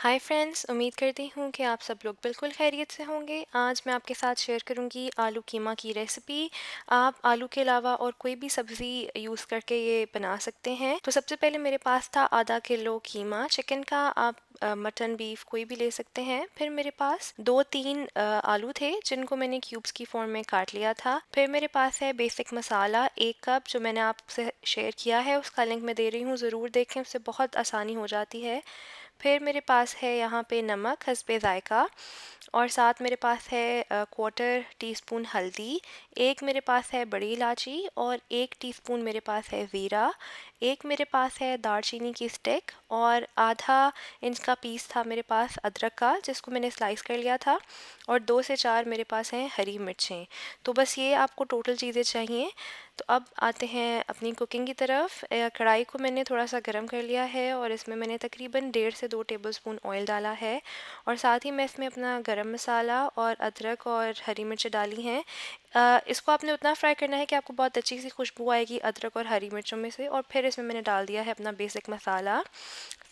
Hi friends, उम्मीद करती हूँ कि आप सब लोग बिल्कुल खैरियत से होंगे। आज मैं आपके साथ शेयर करूँगी आलू कीमा की रेसिपी। आप आलू के अलावा और कोई भी सब्ज़ी यूज़ करके ये बना सकते हैं। तो सबसे पहले मेरे पास था आधा किलो कीमा चिकन का। आप मटन बीफ कोई भी ले सकते हैं। फिर मेरे पास 2-3 आलू थे जिनको मैंने क्यूब्स की फॉर्म में काट लिया था। फिर मेरे पास है बेसिक मसाला 1 कप, जो मैंने आपसे शेयर किया है, उसका लिंक मैं दे रही हूँ, ज़रूर देखें, उससे बहुत आसानी हो जाती है। फिर मेरे पास है यहाँ पे नमक हस्बे ज़ायका, और साथ मेरे पास है क्वार्टर टीस्पून हल्दी, एक मेरे पास है बड़ी इलायची, और 1 टीस्पून मेरे पास है ज़ीरा, एक मेरे पास है दालचीनी की स्टिक, और आधा इंच का पीस था मेरे पास अदरक का, जिसको मैंने स्लाइस कर लिया था, और 2 से 4 मेरे पास हैं हरी मिर्चें। तो बस ये आपको टोटल चीज़ें चाहिए। तो अब आते हैं अपनी कुकिंग की तरफ। कढ़ाई को मैंने थोड़ा सा गर्म कर लिया है और इसमें मैंने तकरीबन 1.5 से 2 टेबलस्पून ऑयल डाला है, और साथ ही मैं इसमें अपना गरम मसाला और अदरक और हरी मिर्च डाली हैं। इसको आपने उतना फ्राई करना है कि आपको बहुत अच्छी सी खुशबू आएगी अदरक और हरी मिर्चों में से। और फिर इसमें मैंने डाल दिया है अपना बेसिक मसाला,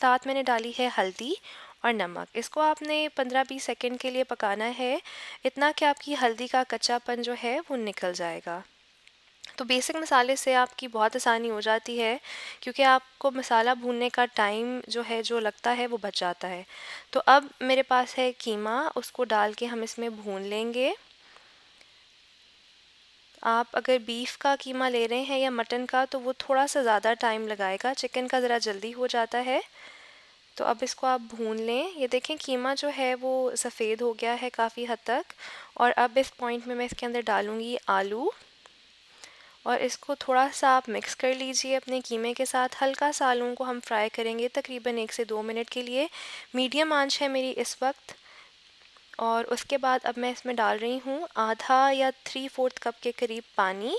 साथ मैंने डाली है हल्दी और नमक। इसको आपने 15-20 सेकंड के लिए पकाना है, इतना कि आपकी हल्दी का कच्चापन जो है वो निकल जाएगा। तो बेसिक मसाले से आपकी बहुत आसानी हो जाती है, क्योंकि आपको मसाला भूनने का टाइम जो है, जो लगता है, वो बच जाता है। तो अब मेरे पास है कीमा, उसको डाल के हम इसमें भून लेंगे। आप अगर बीफ का कीमा ले रहे हैं या मटन का, तो वो थोड़ा सा ज़्यादा टाइम लगाएगा, चिकन का ज़रा जल्दी हो जाता है। तो अब इसको आप भून लें। ये देखें, कीमा जो है वो सफ़ेद हो गया है काफ़ी हद तक। और अब इस पॉइंट में मैं इसके अंदर डालूँगी आलू, और इसको थोड़ा सा आप मिक्स कर लीजिए अपने कीमे के साथ। हल्का सा आलूओं को हम फ्राई करेंगे तकरीबन 1 से 2 मिनट के लिए। मीडियम आंच है मेरी इस वक्त। और उसके बाद अब मैं इसमें डाल रही हूँ आधा या 3/4 कप के करीब पानी,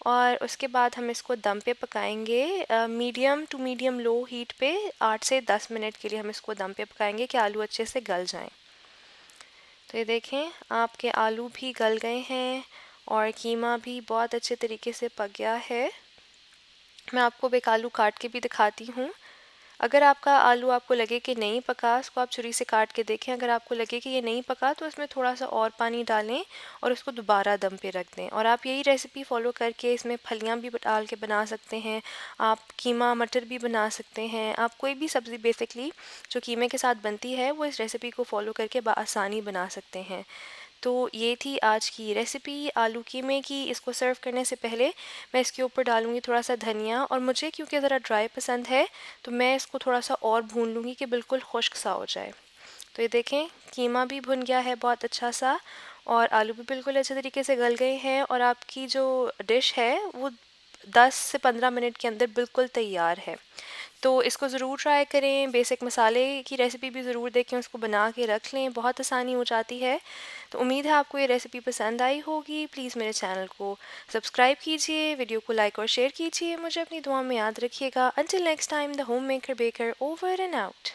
और उसके बाद हम इसको दम पे पकाएंगे, medium to medium low heat पे 8 से 10 मिनट के लिए हम इसको दम पे पकाएंगे कि आलू अच्छे से गल जाएं। तो ये देखें, आपके आलू भी गल गए हैं और कीमा भी बहुत अच्छे तरीके से पक गया है। मैं आपको एक आलू काट के भी दिखाती हूँ। अगर आपका आलू आपको लगे कि नहीं पका, उसको आप छुरी से काट के देखें। अगर आपको लगे कि ये नहीं पका, तो इसमें थोड़ा सा और पानी डालें और उसको दोबारा दम पे रख दें। और आप यही रेसिपी फॉलो करके इसमें फलियां भी डाल के बना सकते हैं। आप कीमा मटर भी बना सकते हैं। आप कोई भी सब्ज़ी बेसिकली जो कीमे के साथ बनती है, वो इस रेसिपी को फॉलो करके बआसानी बना सकते हैं। तो ये थी आज की रेसिपी आलू कीमे की। इसको सर्व करने से पहले मैं इसके ऊपर डालूँगी थोड़ा सा धनिया, और मुझे क्योंकि ज़रा ड्राई पसंद है, तो मैं इसको थोड़ा सा और भून लूँगी कि बिल्कुल खुश्क सा हो जाए। तो ये देखें, कीमा भी भुन गया है बहुत अच्छा सा, और आलू भी बिल्कुल अच्छे तरीके से गल गए हैं, और आपकी जो डिश है वो 10 से 15 मिनट के अंदर बिल्कुल तैयार है। तो इसको ज़रूर ट्राई करें। बेसिक मसाले की रेसिपी भी ज़रूर देखें, उसको बना के रख लें, बहुत आसानी हो जाती है। तो उम्मीद है आपको ये रेसिपी पसंद आई होगी। प्लीज़ मेरे चैनल को सब्सक्राइब कीजिए, वीडियो को लाइक और शेयर कीजिए। मुझे अपनी दुआ में याद रखिएगा। Until next time, the home maker baker over and out.